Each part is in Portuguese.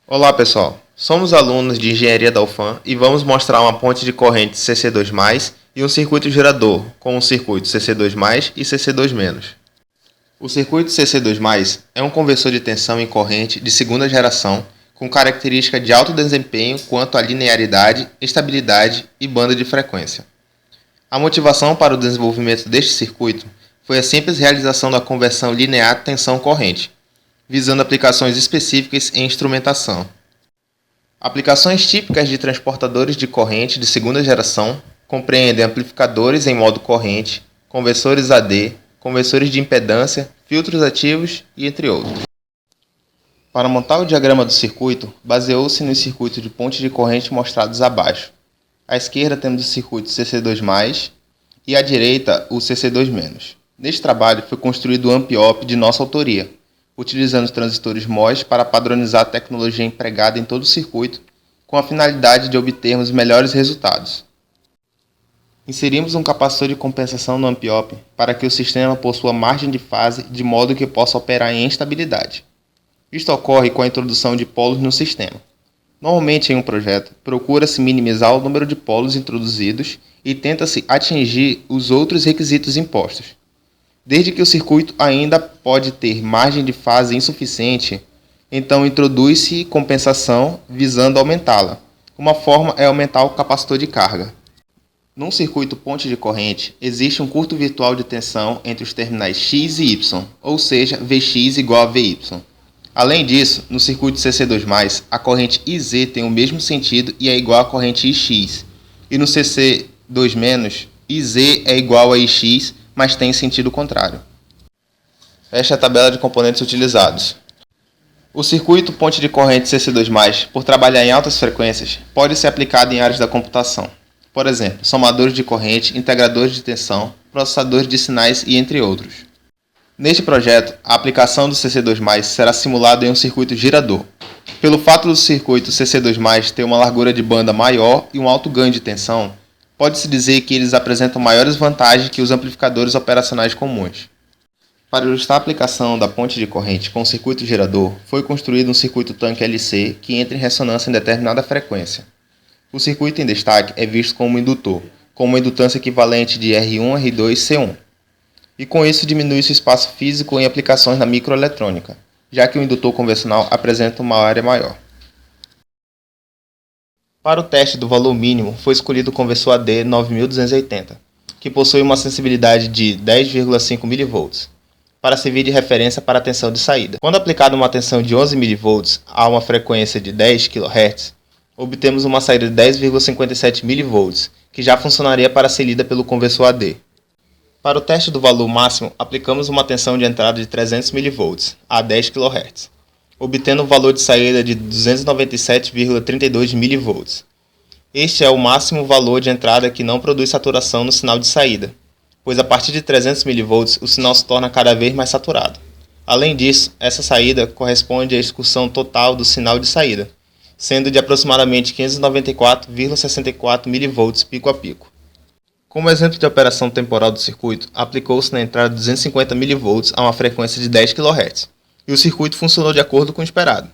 Olá pessoal, somos alunos de Engenharia da UFAM e vamos mostrar uma ponte de corrente CC2+, e um circuito gerador com um circuito CC2+, e CC2-. O circuito CC2+, é um conversor de tensão em corrente de segunda geração com característica de alto desempenho quanto à linearidade, estabilidade e banda de frequência. A motivação para o desenvolvimento deste circuito foi a simples realização da conversão linear tensão-corrente, visando aplicações específicas em instrumentação. Aplicações típicas de transportadores de corrente de segunda geração compreendem amplificadores em modo corrente, conversores AD, conversores de impedância, filtros ativos e entre outros. Para montar o diagrama do circuito, baseou-se nos circuitos de ponte de corrente mostrados abaixo. À esquerda temos o circuito CC2+, e à direita o CC2-. Neste trabalho foi construído o AmpOp de nossa autoria, utilizando os transistores MOS para padronizar a tecnologia empregada em todo o circuito, com a finalidade de obtermos melhores resultados. Inserimos um capacitor de compensação no AmpOp para que o sistema possua margem de fase de modo que possa operar em estabilidade. Isto ocorre com a introdução de polos no sistema. Normalmente, em um projeto, procura-se minimizar o número de polos introduzidos e tenta-se atingir os outros requisitos impostos. Desde que o circuito ainda pode ter margem de fase insuficiente, então introduz-se compensação visando aumentá-la. Uma forma é aumentar o capacitor de carga. Num circuito ponte de corrente, existe um curto virtual de tensão entre os terminais X e Y, ou seja, Vx igual a Vy. Além disso, no circuito CC2+, a corrente IZ tem o mesmo sentido e é igual à corrente IX, e no CC2-, IZ é igual a IX, mas tem sentido contrário. Esta é a tabela de componentes utilizados. O circuito ponte de corrente CC2+, por trabalhar em altas frequências, pode ser aplicado em áreas da computação. Por exemplo, somadores de corrente, integradores de tensão, processadores de sinais e entre outros. Neste projeto, a aplicação do CC2+, será simulada em um circuito gerador. Pelo fato do circuito CC2+, ter uma largura de banda maior e um alto ganho de tensão, pode-se dizer que eles apresentam maiores vantagens que os amplificadores operacionais comuns. Para ilustrar a aplicação da ponte de corrente com o circuito gerador, foi construído um circuito tanque LC que entra em ressonância em determinada frequência. O circuito em destaque é visto como um indutor, com uma indutância equivalente de R1, R2 e C1. E com isso diminui-se o espaço físico em aplicações na microeletrônica, já que o indutor convencional apresenta uma área maior. Para o teste do valor mínimo, foi escolhido o conversor AD 9280, que possui uma sensibilidade de 10,5 mV, para servir de referência para a tensão de saída. Quando aplicada uma tensão de 11 mV a uma frequência de 10 kHz, obtemos uma saída de 10,57 mV, que já funcionaria para ser lida pelo conversor AD. Para o teste do valor máximo, aplicamos uma tensão de entrada de 300 mV a 10 kHz, obtendo um valor de saída de 297,32 mV. Este é o máximo valor de entrada que não produz saturação no sinal de saída, pois a partir de 300 mV o sinal se torna cada vez mais saturado. Além disso, essa saída corresponde à excursão total do sinal de saída, sendo de aproximadamente 594,64 mV pico a pico. Como exemplo de operação temporal do circuito, aplicou-se na entrada 250 mV a uma frequência de 10 kHz, e o circuito funcionou de acordo com o esperado.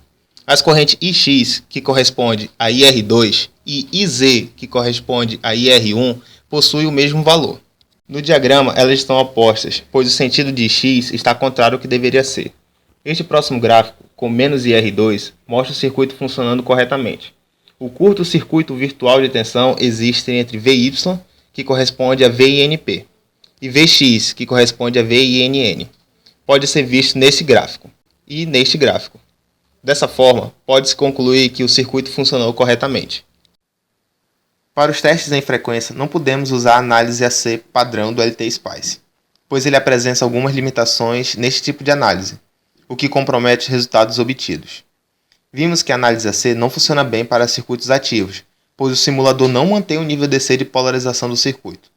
As correntes IX, que corresponde a IR2, e IZ, que corresponde a IR1, possuem o mesmo valor. No diagrama, elas estão opostas, pois o sentido de X está contrário ao que deveria ser. Este próximo gráfico, com menos IR2, mostra o circuito funcionando corretamente. O curto-circuito virtual de tensão existe entre Vy, que corresponde a VINP, e Vx, que corresponde a VINN. Pode ser visto neste gráfico e neste gráfico. Dessa forma, pode-se concluir que o circuito funcionou corretamente. Para os testes em frequência, não podemos usar a análise AC padrão do LT-Spice, pois ele apresenta algumas limitações neste tipo de análise, o que compromete os resultados obtidos. Vimos que a análise AC não funciona bem para circuitos ativos, pois o simulador não mantém o nível DC de polarização do circuito.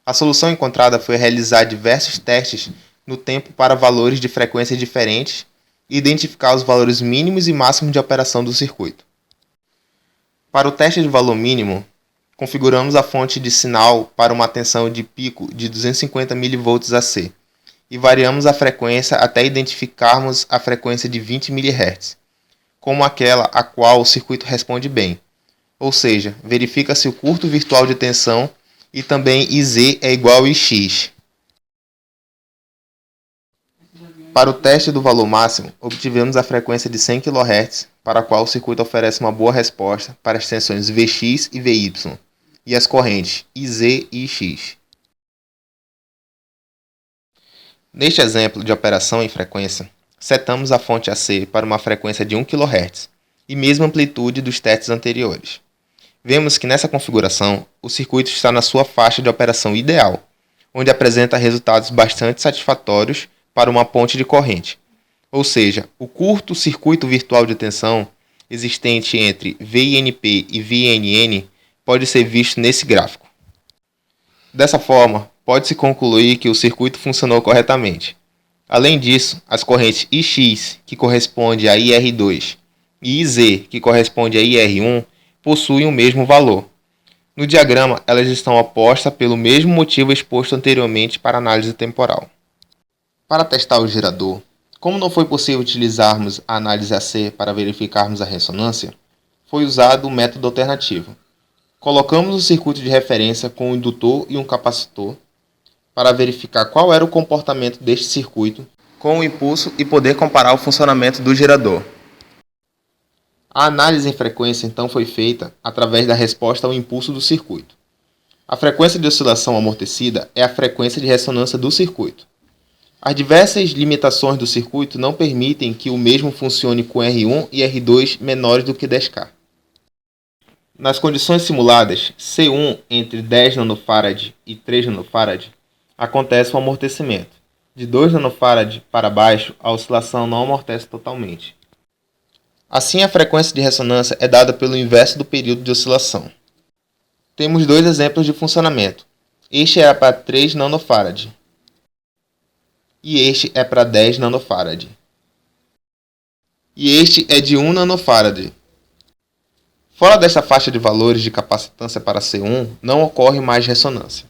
A solução encontrada foi realizar diversos testes no tempo para valores de frequências diferentes e identificar os valores mínimos e máximos de operação do circuito. Para o teste de valor mínimo, configuramos a fonte de sinal para uma tensão de pico de 250 mV AC e variamos a frequência até identificarmos a frequência de 20 mHz. como aquela a qual o circuito responde bem, ou seja, verifica se o curto virtual de tensão e também IZ é igual a IX. Para o teste do valor máximo, obtivemos a frequência de 100 kHz, para a qual o circuito oferece uma boa resposta para as tensões Vx e Vy, e as correntes IZ e IX. Neste exemplo de operação em frequência, setamos a fonte AC para uma frequência de 1 kHz e mesma amplitude dos testes anteriores. Vemos que nessa configuração, o circuito está na sua faixa de operação ideal, onde apresenta resultados bastante satisfatórios para uma ponte de corrente, ou seja, o curto circuito virtual de tensão existente entre VINP e VNN pode ser visto nesse gráfico. Dessa forma, pode-se concluir que o circuito funcionou corretamente. Além disso, as correntes IX, que corresponde a IR2, e IZ, que corresponde a IR1, possuem o mesmo valor. No diagrama, elas estão opostas pelo mesmo motivo exposto anteriormente para análise temporal. Para testar o gerador, como não foi possível utilizarmos a análise AC para verificarmos a ressonância, foi usado o método alternativo. Colocamos o circuito de referência com um indutor e um capacitor para verificar qual era o comportamento deste circuito com o impulso e poder comparar o funcionamento do gerador. A análise em frequência então foi feita através da resposta ao impulso do circuito. A frequência de oscilação amortecida é a frequência de ressonância do circuito. As diversas limitações do circuito não permitem que o mesmo funcione com R1 e R2 menores do que 10K. Nas condições simuladas, C1 entre 10 nF e 3 nF, acontece o amortecimento. De 2 nF para baixo, a oscilação não amortece totalmente. Assim, a frequência de ressonância é dada pelo inverso do período de oscilação. Temos dois exemplos de funcionamento. Este é para 3 nF e este é para 10 nF. E este é de 1 nF. Fora desta faixa de valores de capacitância para C1, não ocorre mais ressonância.